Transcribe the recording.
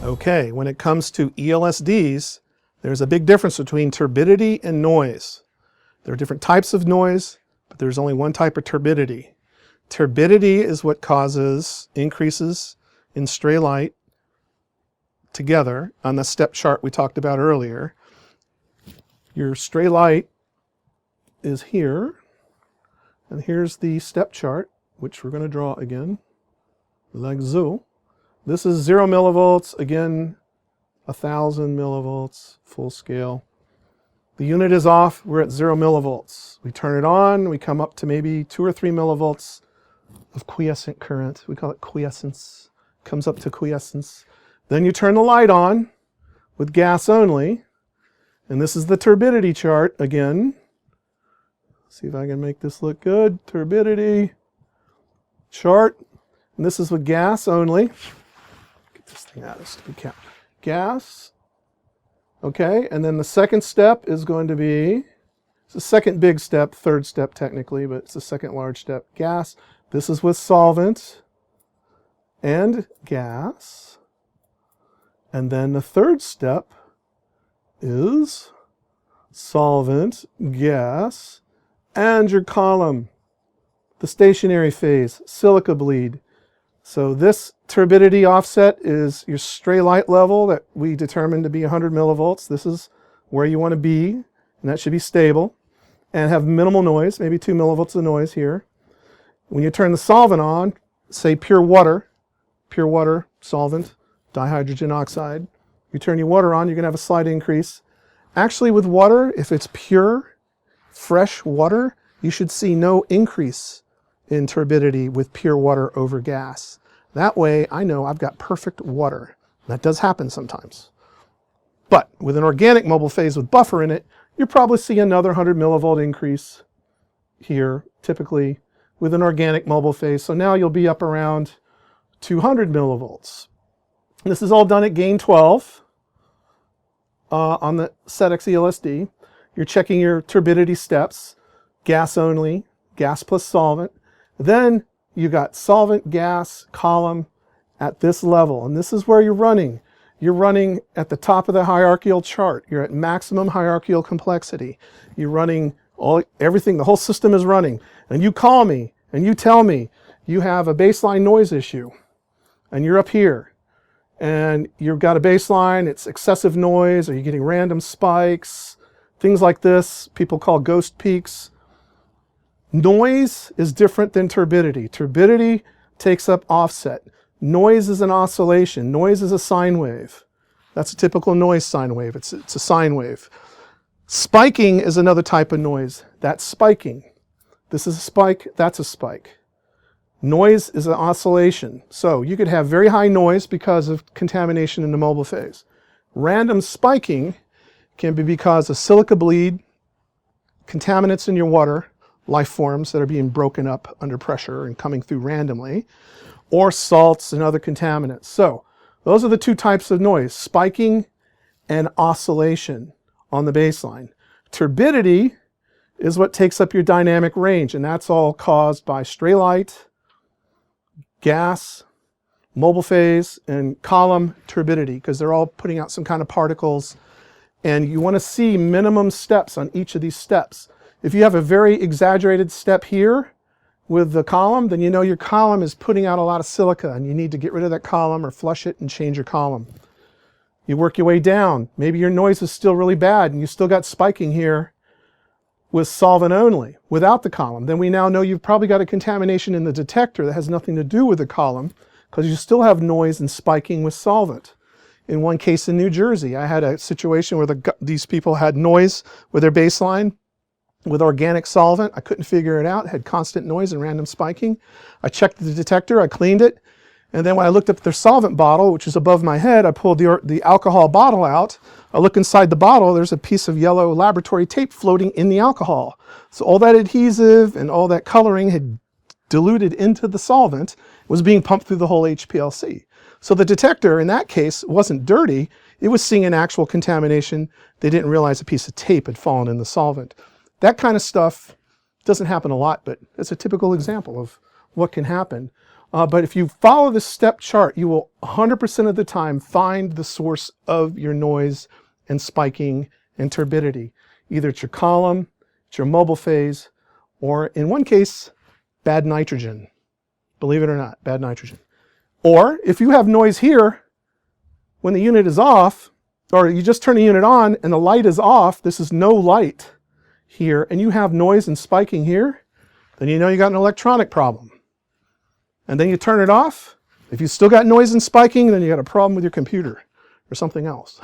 Okay, when it comes to ELSDs, there's a big difference between turbidity and noise. There are different types of noise, but there's only one type of turbidity. Turbidity is what causes increases in stray light together on the step chart we talked about earlier. Your stray light is here, and here's the step chart, which we're going to draw again, like so. This is 0 millivolts, again, 1,000 millivolts, full scale. The unit is off, we're at 0 millivolts. We turn it on, we come up to maybe 2 or 3 millivolts of quiescent current. We call it quiescence. Comes up to quiescence. Then you turn the light on with gas only. And this is the turbidity chart again. See if I can make this look good. Turbidity chart. And this is with gas only. Get this thing out of stupid cap. Gas. Okay, and then the second step is going to be, it's the second big step, third step technically, but it's the second large step. Gas. This is with solvent and gas. And then the third step is solvent, gas, and your column, the stationary phase, silica bleed. So this turbidity offset is your stray light level that we determined to be 100 millivolts. This is where you want to be, and that should be stable, and have minimal noise, maybe 2 millivolts of noise here. When you turn the solvent on, say pure water, solvent, dihydrogen oxide, you turn your water on, you're going to have a slight increase. Actually, with water, if it's pure, fresh water, you should see no increase in turbidity with pure water over gas. That way, I know I've got perfect water. That does happen sometimes. But with an organic mobile phase with buffer in it, you'll probably see another 100 millivolt increase here, typically with an organic mobile phase. So now you'll be up around 200 millivolts. This is all done at gain 12 on the SETX ELSD. You're checking your turbidity steps, gas only, gas plus solvent. Then you got solvent, gas, column at this level. And this is where you're running. You're running at the top of the hierarchical chart. You're at maximum hierarchical complexity. You're running everything, the whole system is running. And you call me and you tell me you have a baseline noise issue. And you're up here. And you've got a baseline, it's excessive noise, or you're getting random spikes, things like this, people call ghost peaks. Noise is different than turbidity. Turbidity takes up offset. Noise is an oscillation. Noise is a sine wave. That's a typical noise sine wave. It's a sine wave. Spiking is another type of noise. That's spiking. This is a spike, that's a spike. Noise is an oscillation. So you could have very high noise because of contamination in the mobile phase. Random spiking can be because of silica bleed, contaminants in your water, life forms that are being broken up under pressure and coming through randomly, or salts and other contaminants. So those are the two types of noise, spiking and oscillation on the baseline. Turbidity is what takes up your dynamic range, and that's all caused by stray light, gas, mobile phase, and column turbidity, because they're all putting out some kind of particles. And you want to see minimum steps on each of these steps. If you have a very exaggerated step here with the column, then you know your column is putting out a lot of silica, and you need to get rid of that column or flush it and change your column. You work your way down. Maybe your noise is still really bad, and you still got spiking here with solvent only, without the column. Then we now know you've probably got a contamination in the detector that has nothing to do with the column, because you still have noise and spiking with solvent. In one case in New Jersey, I had a situation where these people had noise with their baseline with organic solvent. I couldn't figure it out. It had constant noise and random spiking. I checked the detector, I cleaned it, and then when I looked up their solvent bottle, which was above my head, I pulled the alcohol bottle out. I look inside the bottle, there's a piece of yellow laboratory tape floating in the alcohol. So all that adhesive and all that coloring had diluted into the solvent, was being pumped through the whole HPLC. So the detector in that case wasn't dirty, it was seeing an actual contamination. They didn't realize a piece of tape had fallen in the solvent. That kind of stuff doesn't happen a lot, but it's a typical example of what can happen. But if you follow this step chart, you will 100% of the time find the source of your noise and spiking and turbidity. Either it's your column, it's your mobile phase, or in one case, bad nitrogen. Believe it or not, bad nitrogen. Or if you have noise here, when the unit is off, or you just turn the unit on and the light is off, this is no light here, and you have noise and spiking here, then you know you got an electronic problem. And then you turn it off. If you still got noise and spiking, then you got a problem with your computer or something else.